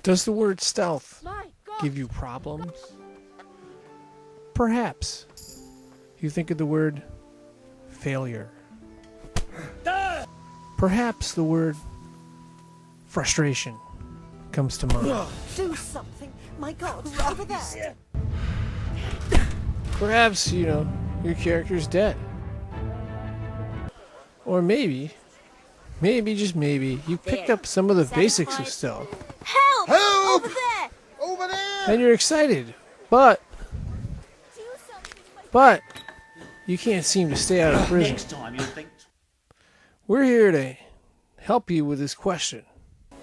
Does the word stealth give you problems? Perhaps you think of the word failure. Perhaps the word frustration comes to mind. Do something! My God, over there! Perhaps, your character's dead. Or maybe, just maybe, you picked up some of the basics of stealth. Help! Help! Over there! Over there! And you're excited, but you can't seem to stay out of prison. Next time you'll think. We're here to help you with this question.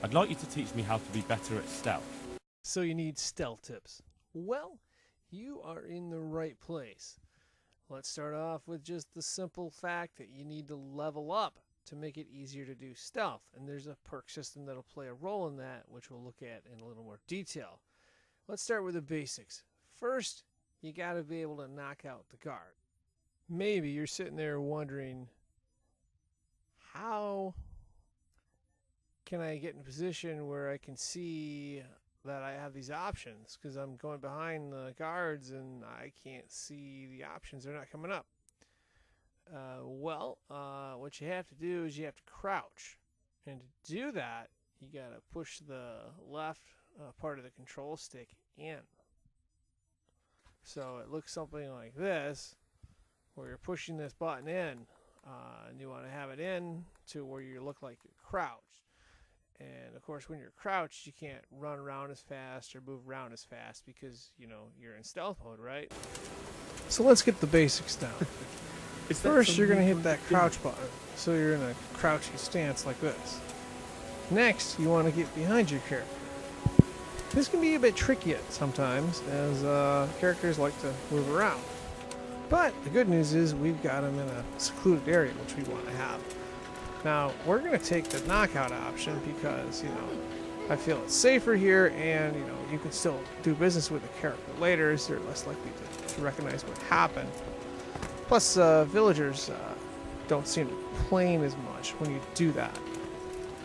I'd like you to teach me how to be better at stealth. So you need stealth tips. Well, you are in the right place. Let's start off with just the simple fact that you need to level up to make it easier to do stealth. And there's a perk system that'll play a role in that, which we'll look at in a little more detail. Let's start with the basics. First, you got to be able to knock out the guard. Maybe you're sitting there wondering, how can I get in a position where I can see that I have these options? Because I'm going behind the guards and I can't see the options. They're not coming up. What you have to do is you have to crouch. And to do that, you got to push the left part of the control stick in. So it looks something like this, where you're pushing this button in. And you want to have it in to where you look like you're crouched. And of course, when you're crouched, you can't run around as fast or move around as fast because, you're in stealth mode, right? So let's get the basics down. First, you're going to hit that crouch button. So you're in a crouching stance like this. Next, you want to get behind your character. This can be a bit tricky sometimes, as characters like to move around. But the good news is we've got them in a secluded area, which we want to have. Now, we're going to take the knockout option because, I feel it's safer here, and, you can still do business with the character later, so they're less likely to recognize what happened. Plus, villagers don't seem to complain as much when you do that.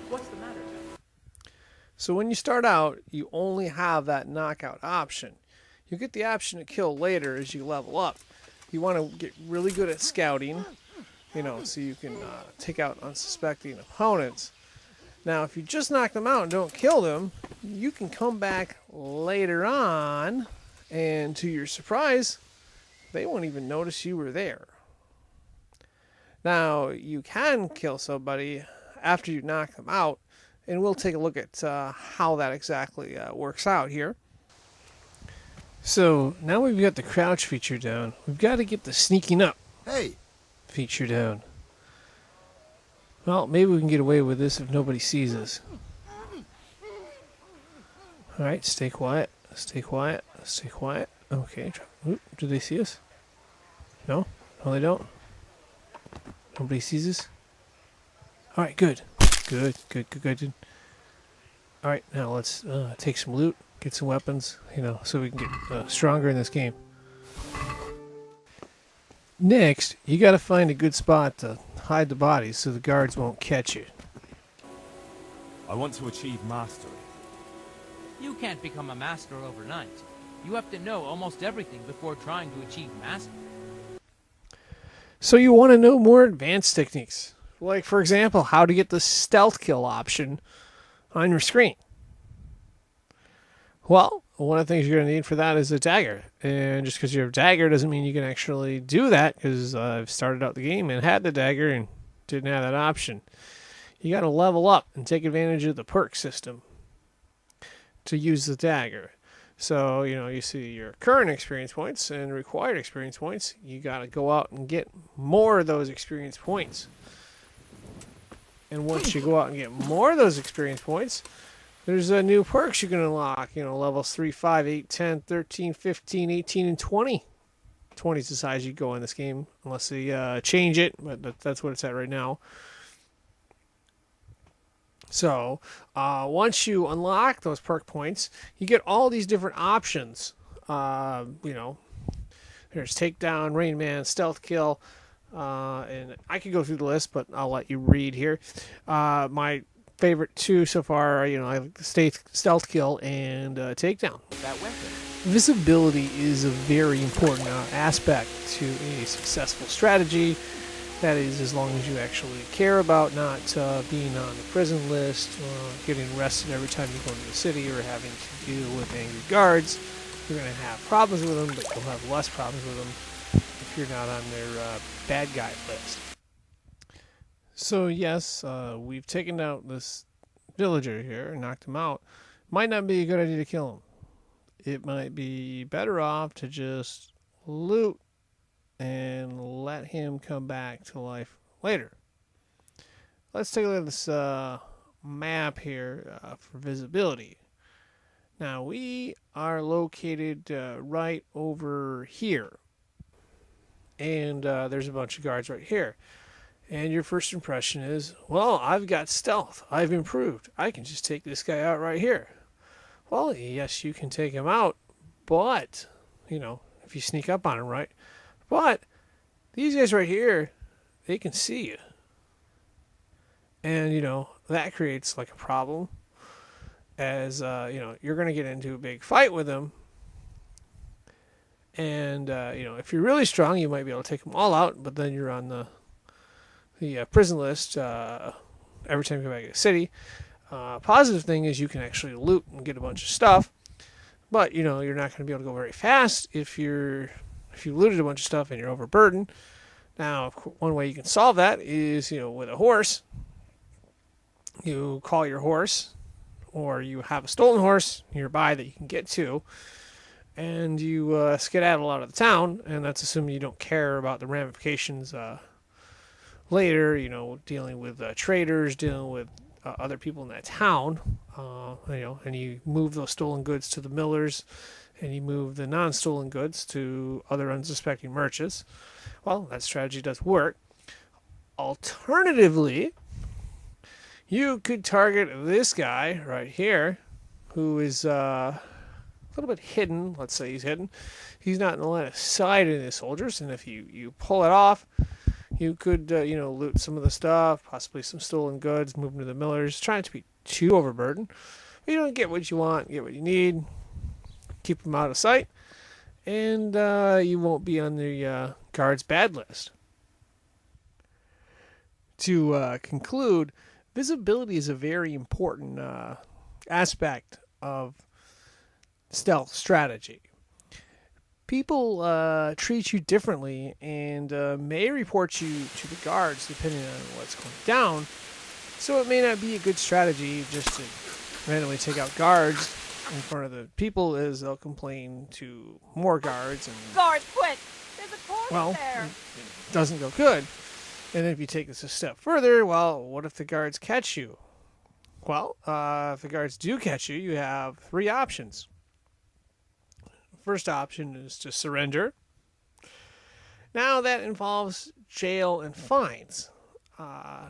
What's the matter, Jeff? So when you start out, you only have that knockout option. You get the option to kill later as you level up. You want to get really good at scouting, so you can take out unsuspecting opponents. Now, if you just knock them out and don't kill them, you can come back later on, and to your surprise, they won't even notice you were there. Now, you can kill somebody after you knock them out, and we'll take a look at how that exactly works out here. So, now we've got the crouch feature down. We've got to get the sneaking up feature down. Well, maybe we can get away with this if nobody sees us. Alright, stay quiet. Stay quiet. Stay quiet. Okay. Oop, do they see us? No? No, they don't? Nobody sees us? Alright, good. Good. Alright, now let's take some loot, get some weapons, so we can get stronger in this game. Next, you got to find a good spot to hide the bodies so the guards won't catch you. I want to achieve mastery. You can't become a master overnight. You have to know almost everything before trying to achieve mastery. So you want to know more advanced techniques. Like, for example, how to get the stealth kill option on your screen. Well, one of the things you're going to need for that is a dagger. And just because you have a dagger doesn't mean you can actually do that, because I've started out the game and had the dagger and didn't have that option. You got to level up and take advantage of the perk system to use the dagger. So, you see your current experience points and required experience points. You got to go out and get more of those experience points. And once you go out and get more of those experience points, there's new perks you can unlock. Levels 3, 5, 8, 10, 13, 15, 18, and 20. 20 is the size you go in this game, unless they change it, but that's what it's at right now. So, once you unlock those perk points, you get all these different options. There's Takedown, Rain Man, Stealth Kill, and I could go through the list, but I'll let you read here. My favorite two so far are, I like the stealth kill and takedown. That weapon. Visibility is a very important aspect to a successful strategy. That is, as long as you actually care about not being on the prison list, getting arrested every time you go into the city, or having to deal with angry guards. You're going to have problems with them, but you'll have less problems with them if you're not on their bad guy list. So yes, we've taken out this villager here and knocked him out. Might not be a good idea to kill him. It might be better off to just loot and let him come back to life later. Let's take a look at this map here for visibility. Now we are located right over here, and there's a bunch of guards right here. And your first impression is, well, I've got stealth. I've improved. I can just take this guy out right here. Well, yes, you can take him out, but, if you sneak up on him, right? But these guys right here, they can see you. And, that creates like a problem, as, you're going to get into a big fight with them. And, if you're really strong, you might be able to take them all out, but then you're on the prison list every time you go back to the city. Positive thing is you can actually loot and get a bunch of stuff, but you're not going to be able to go very fast if you looted a bunch of stuff and you're overburdened. Now, one way you can solve that is with a horse. You call your horse, or you have a stolen horse nearby that you can get to, and you skedaddle out of the town. And that's assuming you don't care about the ramifications later, dealing with traders, dealing with other people in that town, and you move those stolen goods to the millers, and you move the non-stolen goods to other unsuspecting merchants. Well, that strategy does work. Alternatively, you could target this guy right here, who is a little bit hidden. Let's say he's hidden. He's not in the line of sight of the soldiers, and if you pull it off, you could, loot some of the stuff, possibly some stolen goods, move them to the millers. Try not to be too overburdened. But, get what you want, get what you need, keep them out of sight, and you won't be on the guard's bad list. To conclude, visibility is a very important aspect of stealth strategy. People treat you differently and may report you to the guards depending on what's going down. So it may not be a good strategy just to randomly take out guards in front of the people, as they'll complain to more guards. And, Guard, quick! There's a corpse there! It doesn't go good. And then if you take this a step further, well, what if the guards catch you? Well, if the guards do catch you, you have three options. First option is to surrender. Now that involves jail and fines,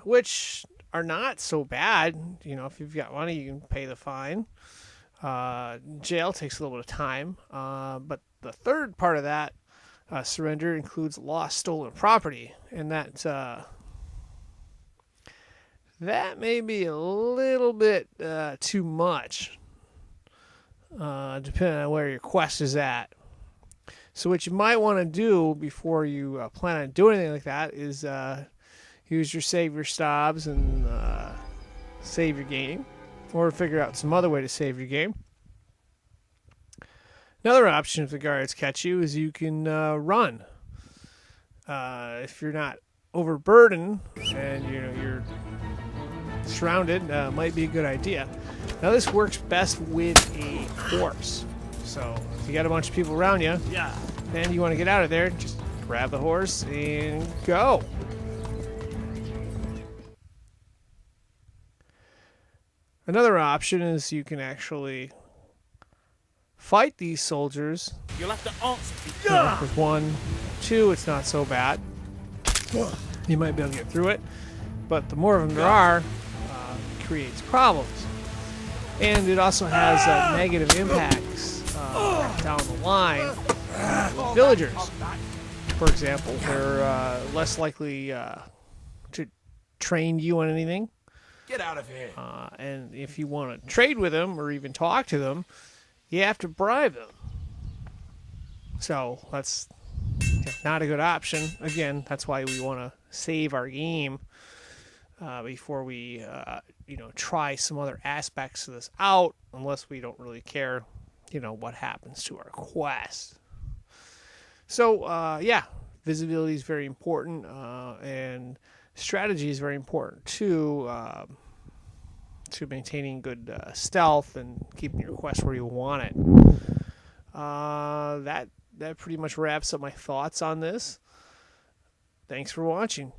which are not so bad. If you've got money, you can pay the fine. Jail takes a little bit of time, but the third part of that surrender includes lost stolen property, and that may be a little bit too much. Depending on where your quest is at. So what you might want to do before you plan on doing anything like that is use your save your stabs and save your game, or figure out some other way to save your game. Another option, if the guards catch you, is you can run. If you're not overburdened and you're surrounded, might be a good idea. Now this works best with a horse. So if you got a bunch of people around you, and you want to get out of there, just grab the horse and go. Another option is you can actually fight these soldiers. You'll have to answer. With 1, 2, it's not so bad. You might be able to get through it, but the more of them there are, creates problems. And it also has negative impacts down the line with villagers. For example, they're less likely to train you on anything. Get out of here. And if you want to trade with them or even talk to them, you have to bribe them. So that's not a good option. Again, that's why we want to save our game before we, try some other aspects of this out, unless we don't really care, what happens to our quest. So, visibility is very important, and strategy is very important too, to maintaining good stealth and keeping your quest where you want it. That pretty much wraps up my thoughts on this. Thanks for watching.